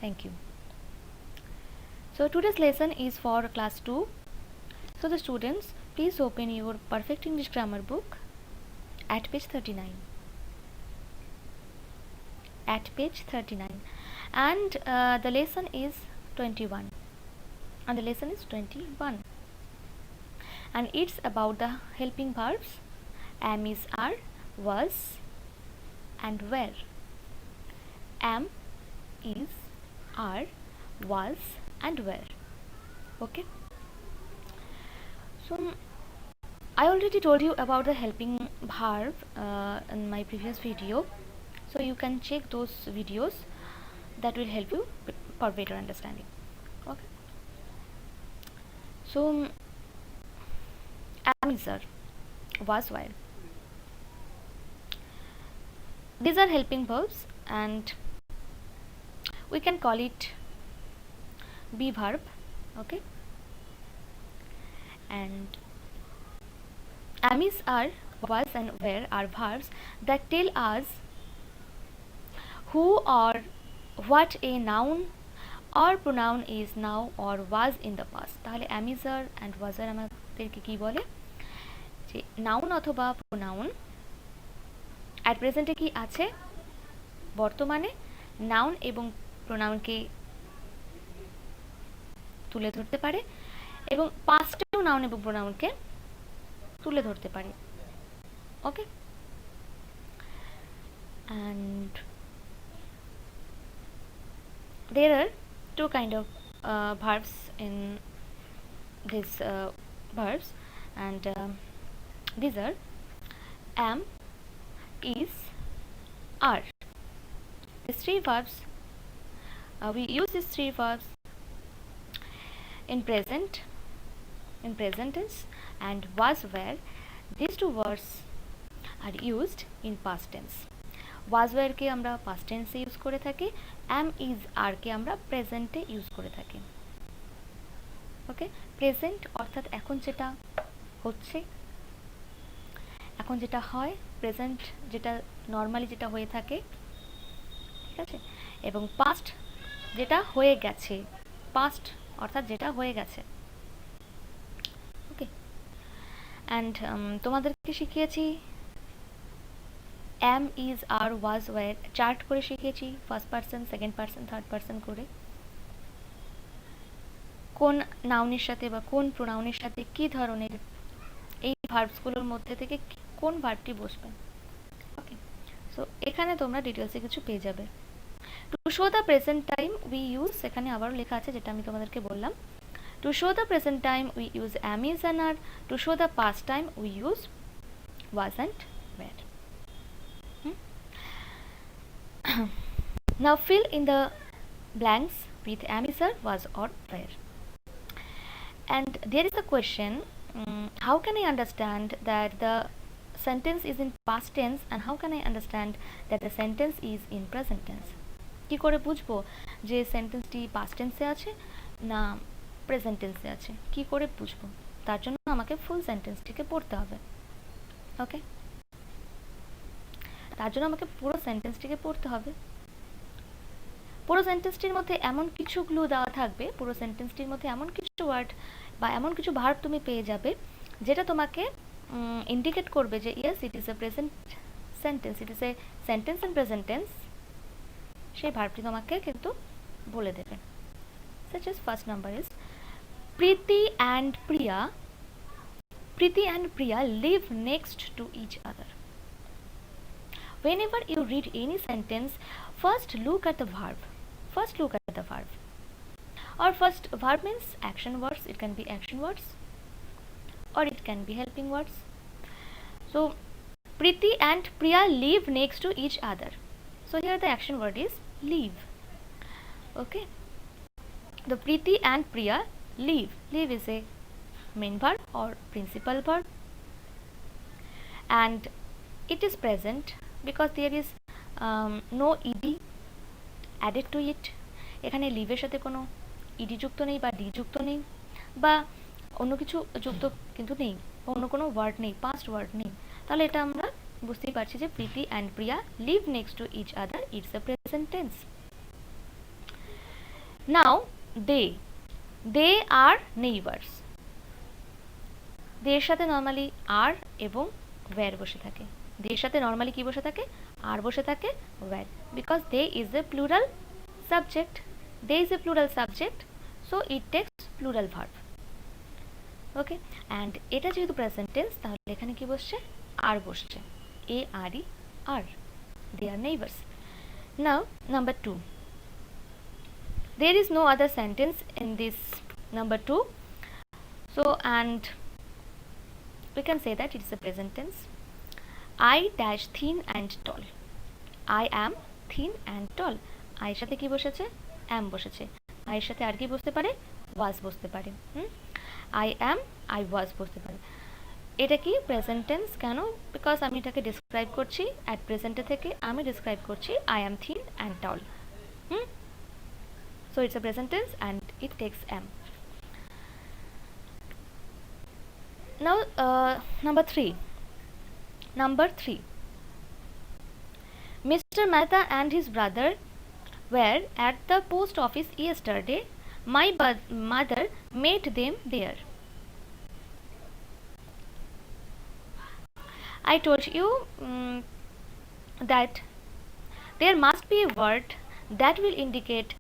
Thank you. So today's lesson is for class 2. So the students, please open your Perfect English Grammar book at page 39. At page 39. And the lesson is 21. And the lesson is 21. And it's about the helping verbs am, is, are, was and were. Am, is, are, was and were. Okay. So I already told you about the helping verb in my previous video, so you can check those videos. That will help you for better understanding. Okay. So am, is, are, was, were. These are helping verbs and we can call it be verb. Okay. And am, is, are, was and were are verbs that tell us who or what a noun or pronoun is now or was in the past. তাহলে am, is, are and was are আমাদেরকে কি বলে, যে noun অথবা pronoun at প্রেজেন্টে কি আছে, বর্তমানে noun এবং প্রোনাউনকে তুলে ধরতে পারে এবং পাস্টেও নাউন এবং প্রোনাউনকে তুলে ধরতে পারে। ওকে। And there are two kind of verbs in these verbs, and these are am, is, are. These three verbs, we use these three verbs in present tense and was, were. These two words are used in past tense. was, were কে আমরা past tense এ use করে থাকি, am, is, are কে আমরা present এ use করে থাকি। ওকে। Present অর্থাৎ এখন যেটা হচ্ছে, এখন যেটা হয়, প্রেজেন্ট যেটা নর্মালি যেটা হয়ে থাকে, ঠিক আছে, এবং পাস্ট যেটা হয়ে গেছে, পাস্ট অর্থাৎ যেটা হয়ে গেছে। ওকে। অ্যান্ড তোমাদেরকে শিখিয়েছি am, is, are, was, were chart করে শিখিয়েছি, first person, second person, third person করে, কোন নাউনের সাথে বা কোন প্রোনাউনের সাথে কি ধরনের এই ভার্বসগুলোর মধ্যে থেকে কোন ভার্বটি বসবে। ওকে। সো এখানে তোমরা ডিটেলসে কিছু পেয়ে যাবে। To show the present time we use, এখানে আবারও লেখা আছে যেটা আমি তোমাদেরকে বললাম। To show the present time we use am, is and are. To show the past time we use was and were. Now fill in the blanks with am, is, are, was or were. And there is a question, how can I understand that the sentence is in past tense and how can I understand that the sentence is in present tense? কি করে বুঝবো যে সেন্টেন্সটি past টেন্সে আছে না present টেন্সে আছে, কি করে বুঝবো? তার জন্য আমাকে ফুল সেন্টেন্সটিকে পড়তে হবে। ওকে। তার জন্য আমাকে পুরো সেন্টেন্সটিকে পড়তে হবে। পুরো সেন্টেন্সটির মধ্যে এমন কিছু ক্লু দেওয়া থাকবে, পুরো সেন্টেন্সটির মধ্যে এমন কিছু ওয়ার্ড বা এমন কিছু ভার্ব তুমি পেয়ে যাবে যেটা তোমাকে ইন্ডিকেট করবে যে yes it is a present sentence, it is a sentence in present tense. সেই ভার্বটি তোমাকে কিন্তু বলে দেবে। such as first number is Preeti and Priya live next to each other. Whenever you read any sentence, first look at the verb. Or first verb means action words, it can be action words or it can be helping words. So Preeti and Priya live next to each other. So here the action word is live. Okay. The Preeti and Priya live. Live is a main verb or principal verb and it is present because there is no ed added to it. এখানে লিভের সাথে কোনো ED যুক্ত নেই বা D যুক্ত নেই বা অন্য কিছু যুক্ত কিন্তু নেই, অন্য কোনো ওয়ার্ড নেই, পাস্ট ওয়ার্ড নেই। তাহলে এটা আমরা বুঝতেই পারছি যে Preeti and Priya live next to each other, it's a present tense. Now they are neighbours. দের সাথে নর্মালি আর এবং ওয়্যার বসে থাকে। দের সাথে নর্মালি কি বসে থাকে? আর বসে থাকে, were, because they is a plural subject. They is a plural subject, so it takes plural verb. Okay, and এটা যেহেতু প্রেজেন্ট টেন্স, তাহলে এখানে কি বসছে? আর বসছে, A R E are, they are neighbours. Now number 2, there is no other sentence in this number 2, so and we can say that it is a present tense. I dash thin and tall. I am thin and tall. I এর সাথে কি বসেছে? am বসেছে। I এর সাথে আর কি বসতে পারে? was বসতে পারে। I am, I was বসতে পারে। এটা কি প্রেজেন্ট টেন্স? কেন? বিকজ আমি এটাকে ডিসক্রাইব করছি, অ্যাট প্রেজেন্টে থেকে আমি ডিসক্রাইব করছি I am thin and tall. So it's a present tense and it takes am. Now number 3. Mr. Mehta and his brother were at the post office yesterday. My mother met them there. I told you that there must be a word that will indicate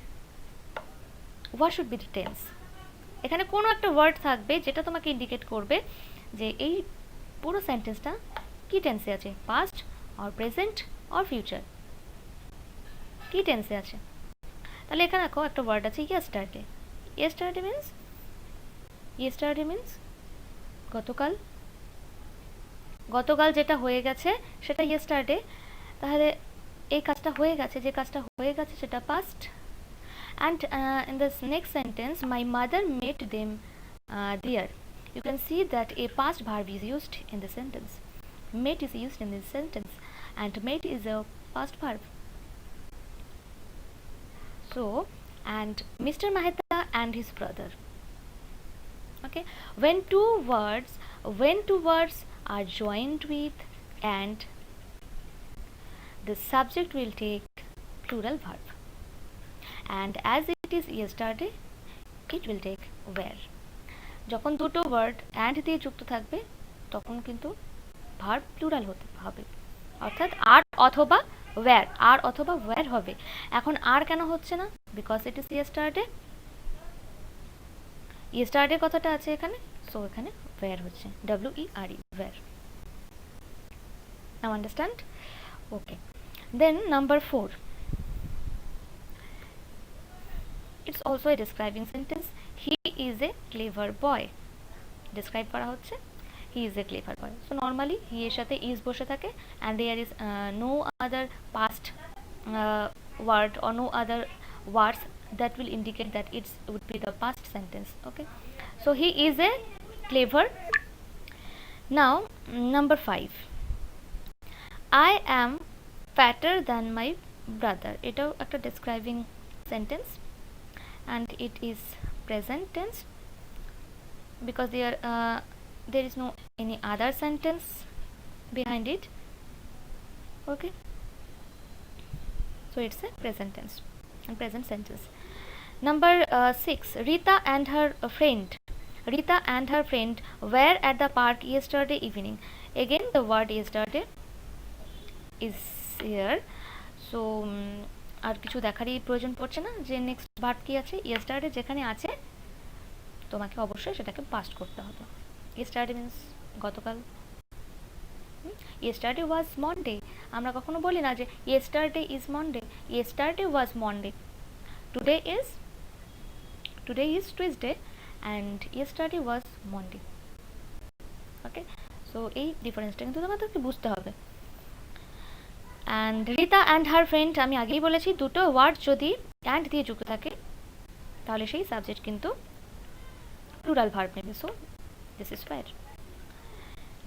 what should be the tense. এখানে কোনো একটা word থাকবে যেটা তোমাকে indicate করবে যে এই পুরো সেন্টেন্সটা কি টেন্সে আছে, past or present or future, কি টেন্সে আছে। তাহলে এখানে দেখো একটা ওয়ার্ড আছে ইয়েস্টারডে। ইয়েস্টারডে মিন্স গতকাল। গতকাল যেটা হয়ে গেছে সেটা ইয়েস্টারডে। তাহলে এই কাজটা হয়ে গেছে, যে কাজটা হয়ে গেছে সেটা past. And in this next sentence, my mother met them there. You can see that a past verb is used in the sentence. Met is used in this sentence, and met is a past verb. So, and Mr. Mehta and his brother. Okay, when two words are joined with and, the subject will take plural verb. And as it is yesterday, it will take were. যখন দুটো word and দিয়ে যুক্ত থাকবে তখন কিন্তু verb plural হতে হবে, অর্থাৎ আর অথবা ওয়্যার, আর অথবা ওয়্যার হবে। এখন আর কেন হচ্ছে না? Because it is yesterday. Yesterday কথাটা আছে এখানে, সো এখানে ওয়্যার হচ্ছে, WERE, were. Now understand? Okay, then number 4. It's also a describing sentence. He is a clever boy. Describe করা হচ্ছে he is a clever boy. So normally he এর সাথে is বসে থাকে and there is no other past word or no other words that will indicate that it would be the past sentence. Okay, so he is a clever. Now number 5. I am fatter than my brother. এটাও একটা describing sentence and it is present tense because there is no any other sentence behind it. Okay, so it's a present tense and present sentence. Number 6. Rita and her friend were at the park yesterday evening. Again the word yesterday is here, so আর কিছু দেখারই প্রয়োজন পড়ছে না যে next verb কি আছে। Yesterday যেখানে আছে তোমাকে অবশ্যই সেটাকে পাস্ট করতে হবে। ইয়েস্টারডে মিন্স গতকাল। ইয়েস্টারডে ওয়াজ মন্ডে, আমরা কখনো বলি না যে yesterday is Monday, yesterday was Monday. Today is Tuesday and yesterday was Monday. Okay, so এই ডিফারেন্সটা কিন্তু তোমাদেরকে বুঝতে হবে। And Rita and her friend, আমি আগেই বলেছি দুটো ওয়ার্ড যদি অ্যান্ড দিয়ে যুক্ত থাকে তাহলে সেই সাবজেক্ট কিন্তু প্লুরাল ভার্ব নেবে, so this is fire.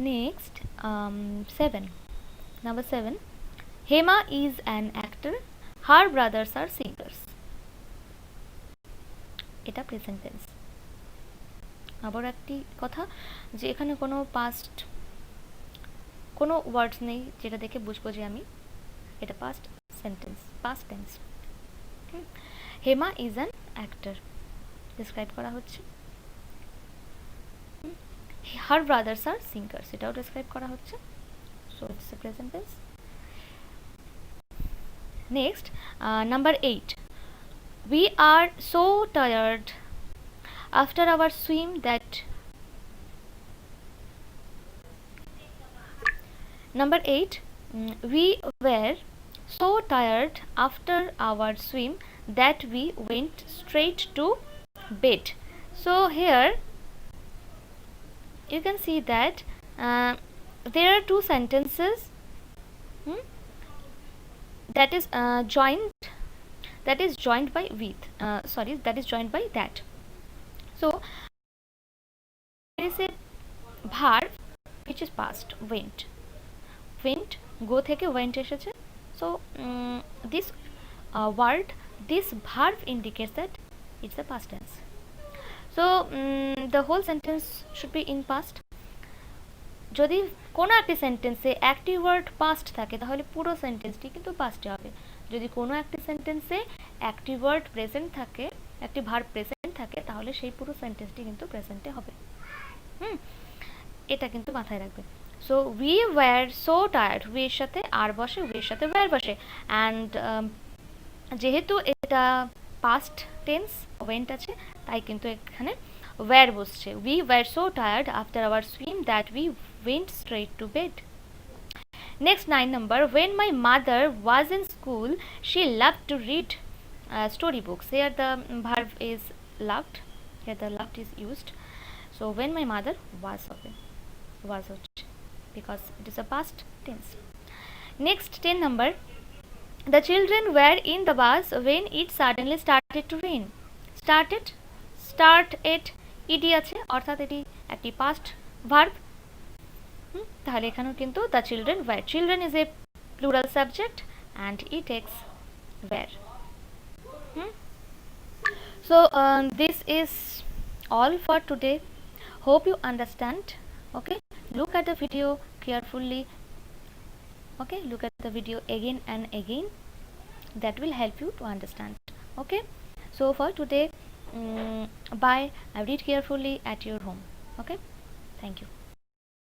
Next 7. Number 7. Hema is an actor, her brothers are singers. এটা প্রেজেন্ট টেন্স। আবার একটি কথা যে এখানে কোনো পাস্ট কোনো ওয়ার্ডস নেই যেটা দেখে বুঝবো যে আমি এটা past sentence, past tense. Hema is an actor describe করা হচ্ছে। her brothers are singers এটাও describe করা হচ্ছে, so it's a present tense. Next, number 8, we are so tired after our swim that number 8, we were so tired after our swim that we went straight to bed. So here you can see that there are two sentences that is joined by with that is joined by that. So there is a verb which is past, went, go থেকে went এসেছে, so this word, this verb indicates that it's the past tense. So the whole sentence should be in past. যদি কোনো একটি সেন্টেন্সে একটি word past থাকে তাহলে পুরো সেন্টেন্সটি কিন্তু পাস্টে হবে। যদি কোনো একটি সেন্টেন্সে একটি ওয়ার্ড প্রেজেন্ট থাকে, একটি ভার্ব প্রেজেন্ট থাকে, তাহলে সেই পুরো সেন্টেন্সটি কিন্তু প্রেজেন্টে হবে। এটা কিন্তু মাথায় রাখবে। So we were so tired, we এর সাথে আর বসে, উই এর সাথে ওয়ার বসে, অ্যান্ড যেহেতু এটা পাস্ট টেন্স ওয়েন্ট আছে তাই কিন্তু এখানে ওয়ার বসছে। We were so tired after our swim that we went straight to bed. Next, 9 number, when my mother was in school she loved to read storybooks. Here the verb is loved, here the loved is used. So when my mother was because it is a past tense. Next, 10 number, the children were in the bus when it suddenly started to rain. start it ed আছে, অর্থাৎ এটি একটি past verb। তাহলে এখানেও কিন্তু the children were, children is a plural subject and it takes were. So this is all for today. Hope you understand. Okay, look at the video carefully. Okay, look at the video again and again, that will help you to understand. Okay, so for today, bye. I read carefully at your home. Okay, thank you.